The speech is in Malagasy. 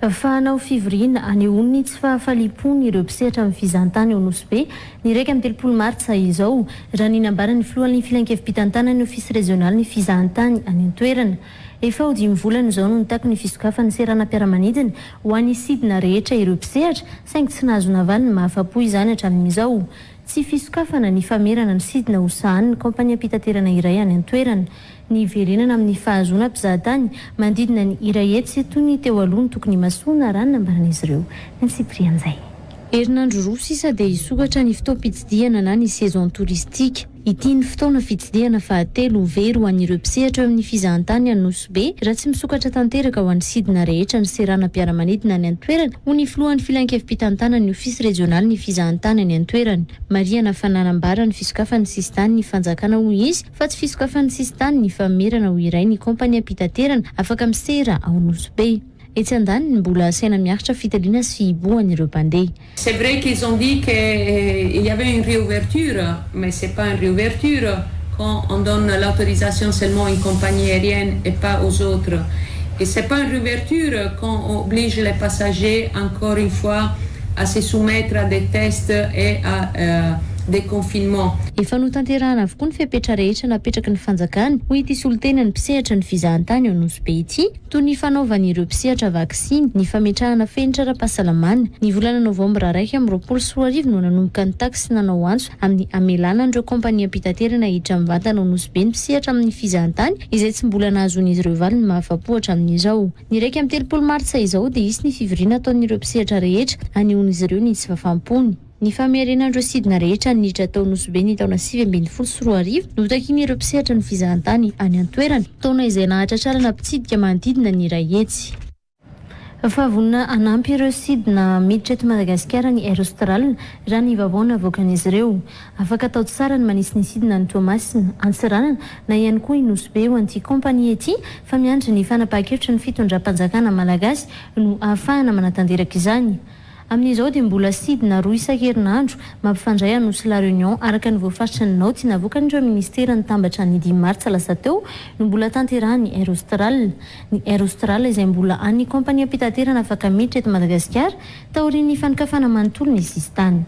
Fahanao fivoriana anehoany tsy fahafalipony ireo mpisehatra amin'ny fizahantany ao Nosbe ny raika amin'ny 30 martsa izao raha ninambarany filohan'ny filan-kevim-pitantana ny ofisy rezionaly ny fizahantany any an-toerana. Efa ho 5 volana izao no nitako ny fisokafany seranam-piaramanidina ho an'ny sidina rehetra ireo mpisehatra saingy tsy nahazo navaniny mahafapo izany hatramin'izao. Tsy fisokafana ny famerana ny sidina ho sahan'ny kompania mpitaterana iray any an-toerana. Ny verenana amin'ny fahazoana mpizahatany mandidina ny irahetsy toy ny teo aloha ny tokony masoana raha nambaran'izy ireo. Ny Siprian'izay. Herinandro roa sisa dia hisokatra ny fotoam-pitsidihana na ny saison touristique. Ity ny fotoana fitsidihana fahatelo very ho an'ireo mpisehatra eo amin'ny fizahantany any Nosbe raha tsy misokatra tanteraka ho an'ny sidina rehetra ny seranam-piaramanidina any an-toerana ho ny filohan'ny filan-kevim-pitantana ny ofisy rezionaly ny fizahantany any an-toerana. Mariana fananambara ny fisokafan'ny sistany ny fanjakana ho izy fa tsy fisokafan'ny sistany ny famerana ho iray ny kompania mpitaterana afaka misera ao Nosbe. Etsy andaniny mbola saina miakatra fitaliana sy fihibohan'ireo mpandeha. C'est vrai qu'ils ont dit qu'il y avait une réouverture, mais c'est pas une réouverture quand on donne l'autorisation seulement à une compagnie aérienne et pas aux autres. Et c'est pas une réouverture quand on oblige les passagers encore une fois à se soumettre à des tests et à des confinements. Efa notanterahana avokoa ny fepetra rehetra napetraky ny fanjakana ho ity solotena ny mpisehatra ny fizahantany ao Nosbe ity toy ny fanaovan'ireo mpisehatra vaksiny, ny fametrahana fenitra ara-pahasalamana. Ny volana novambra 2024 no nanomboka ny taksy nanao antso amin'ny amelana an'ireo kompania mpitaterana hiditra mivantana ao Nosbe ny mpisehatra amin'ny fizahantany izay tsy mbola nahazon'izy ireo valy ny mahafapo hatramin'izao. Ny raika amin'ny 30 martsa izao dia isy ny fivoriana ataon'ireo mpisehatra rehetra anehoan'izy ireo ny tsy fahafampony. Ny famerenandreo sidina rehetra niditra tao Nosbe ny taona 2024 no takin'ireo mpisehatra ny fizahantany any an-toerana taona izay nahatratrarana mpitsidika manodidina ny irahetsy. Favonina anampy ireo sidina miditra eto Madagasikara ny Air Austral raha ny vaovao navoakan'izy ireo. Afaka atao tsara ny manisy ny sidina ny Toamasina Antsiranana na ihany koa i Nosbe ho an'ity kompania ity fa miandry ny fanapa-kevitra ny fitondram-panjakana malagasy no ahafahana manatanteraka izany. Amin'izao dia mbola sidina 2 isan-kerinandro mampifandray a Nosy La Réunion araka ny voafaritra ny naoty navoakan'ireo ministera nitambatra ny 5 martsa lasa teo no mbola tanterahany Air Austral. Ny Air Austral izay mbola an'ny kompania mpitaterana afaka miditra eto Madagasikara taorian'ny fanokafana manontolo ny sistany.